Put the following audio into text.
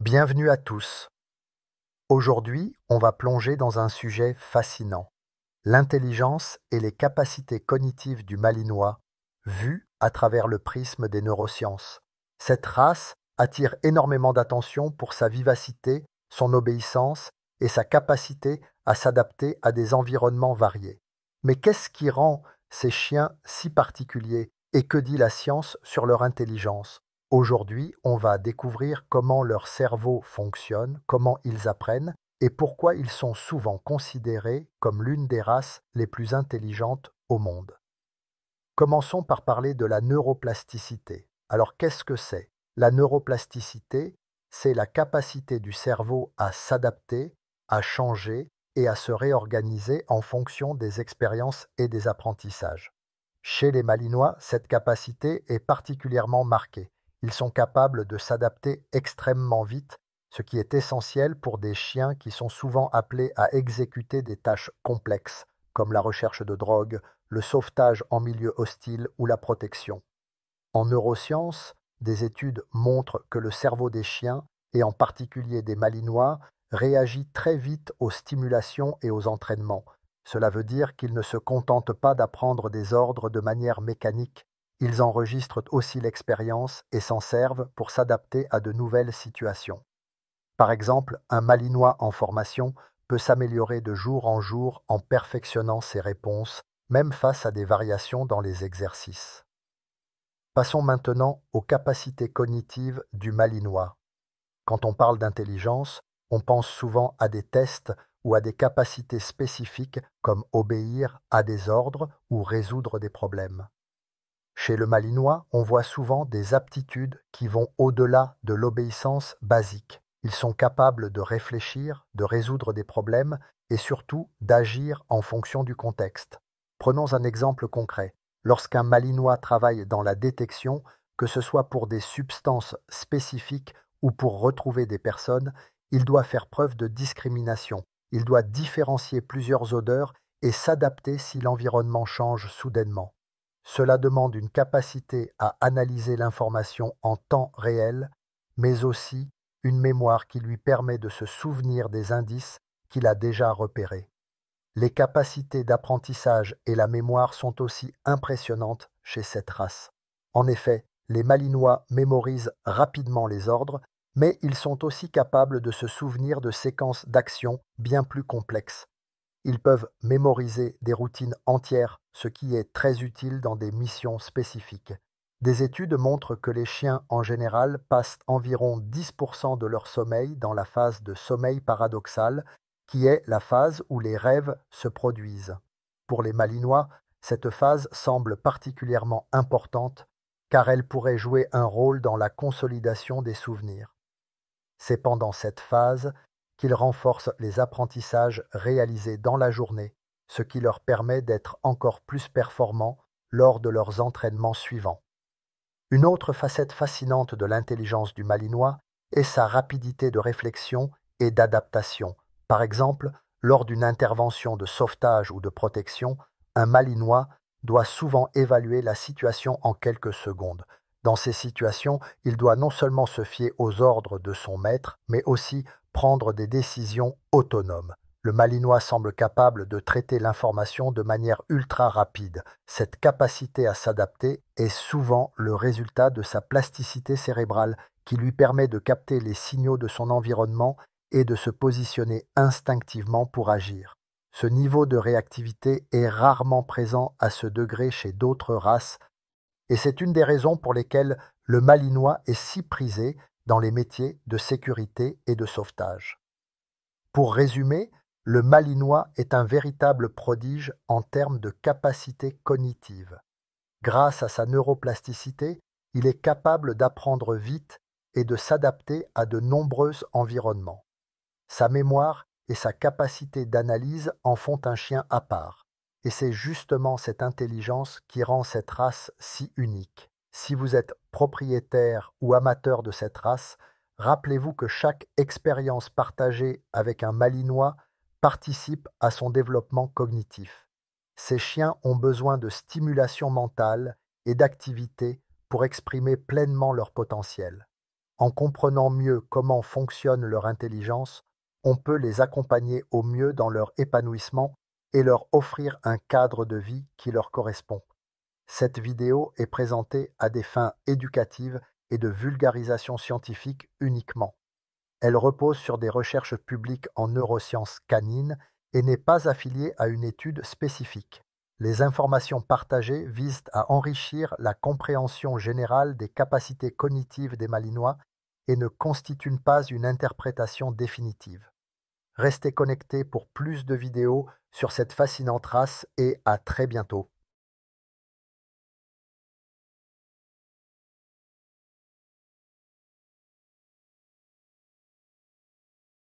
Bienvenue à tous. Aujourd'hui, on va plonger dans un sujet fascinant, l'intelligence et les capacités cognitives du Malinois, vues à travers le prisme des neurosciences. Cette race attire énormément d'attention pour sa vivacité, son obéissance et sa capacité à s'adapter à des environnements variés. Mais qu'est-ce qui rend ces chiens si particuliers et que dit la science sur leur intelligence? Aujourd'hui, on va découvrir comment leur cerveau fonctionne, comment ils apprennent et pourquoi ils sont souvent considérés comme l'une des races les plus intelligentes au monde. Commençons par parler de la neuroplasticité. Alors qu'est-ce que c'est? La neuroplasticité, c'est la capacité du cerveau à s'adapter, à changer et à se réorganiser en fonction des expériences et des apprentissages. Chez les Malinois, cette capacité est particulièrement marquée. Ils sont capables de s'adapter extrêmement vite, ce qui est essentiel pour des chiens qui sont souvent appelés à exécuter des tâches complexes, comme la recherche de drogue, le sauvetage en milieu hostile ou la protection. En neurosciences, des études montrent que le cerveau des chiens, et en particulier des Malinois, réagit très vite aux stimulations et aux entraînements. Cela veut dire qu'ils ne se contentent pas d'apprendre des ordres de manière mécanique, ils enregistrent aussi l'expérience et s'en servent pour s'adapter à de nouvelles situations. Par exemple, un Malinois en formation peut s'améliorer de jour en jour en perfectionnant ses réponses, même face à des variations dans les exercices. Passons maintenant aux capacités cognitives du Malinois. Quand on parle d'intelligence, on pense souvent à des tests ou à des capacités spécifiques comme obéir à des ordres ou résoudre des problèmes. Chez le Malinois, on voit souvent des aptitudes qui vont au-delà de l'obéissance basique. Ils sont capables de réfléchir, de résoudre des problèmes et surtout d'agir en fonction du contexte. Prenons un exemple concret. Lorsqu'un Malinois travaille dans la détection, que ce soit pour des substances spécifiques ou pour retrouver des personnes, il doit faire preuve de discrimination. Il doit différencier plusieurs odeurs et s'adapter si l'environnement change soudainement. Cela demande une capacité à analyser l'information en temps réel, mais aussi une mémoire qui lui permet de se souvenir des indices qu'il a déjà repérés. Les capacités d'apprentissage et la mémoire sont aussi impressionnantes chez cette race. En effet, les Malinois mémorisent rapidement les ordres, mais ils sont aussi capables de se souvenir de séquences d'actions bien plus complexes. Ils peuvent mémoriser des routines entières, ce qui est très utile dans des missions spécifiques. Des études montrent que les chiens en général passent environ 10% de leur sommeil dans la phase de sommeil paradoxal, qui est la phase où les rêves se produisent. Pour les Malinois, cette phase semble particulièrement importante car elle pourrait jouer un rôle dans la consolidation des souvenirs. C'est pendant cette phase qu'ils renforcent les apprentissages réalisés dans la journée, ce qui leur permet d'être encore plus performants lors de leurs entraînements suivants. Une autre facette fascinante de l'intelligence du Malinois est sa rapidité de réflexion et d'adaptation. Par exemple, lors d'une intervention de sauvetage ou de protection, un Malinois doit souvent évaluer la situation en quelques secondes. Dans ces situations, il doit non seulement se fier aux ordres de son maître, mais aussi prendre des décisions autonomes. Le Malinois semble capable de traiter l'information de manière ultra rapide. Cette capacité à s'adapter est souvent le résultat de sa plasticité cérébrale qui lui permet de capter les signaux de son environnement et de se positionner instinctivement pour agir. Ce niveau de réactivité est rarement présent à ce degré chez d'autres races et c'est une des raisons pour lesquelles le Malinois est si prisé dans les métiers de sécurité et de sauvetage. Pour résumer, le Malinois est un véritable prodige en termes de capacité cognitive. Grâce à sa neuroplasticité, il est capable d'apprendre vite et de s'adapter à de nombreux environnements. Sa mémoire et sa capacité d'analyse en font un chien à part. Et c'est justement cette intelligence qui rend cette race si unique. Si vous êtes propriétaire ou amateur de cette race, rappelez-vous que chaque expérience partagée avec un Malinois participe à son développement cognitif. Ces chiens ont besoin de stimulation mentale et d'activité pour exprimer pleinement leur potentiel. En comprenant mieux comment fonctionne leur intelligence, on peut les accompagner au mieux dans leur épanouissement et leur offrir un cadre de vie qui leur correspond. Cette vidéo est présentée à des fins éducatives et de vulgarisation scientifique uniquement. Elle repose sur des recherches publiques en neurosciences canines et n'est pas affiliée à une étude spécifique. Les informations partagées visent à enrichir la compréhension générale des capacités cognitives des Malinois et ne constituent pas une interprétation définitive. Restez connectés pour plus de vidéos sur cette fascinante race et à très bientôt.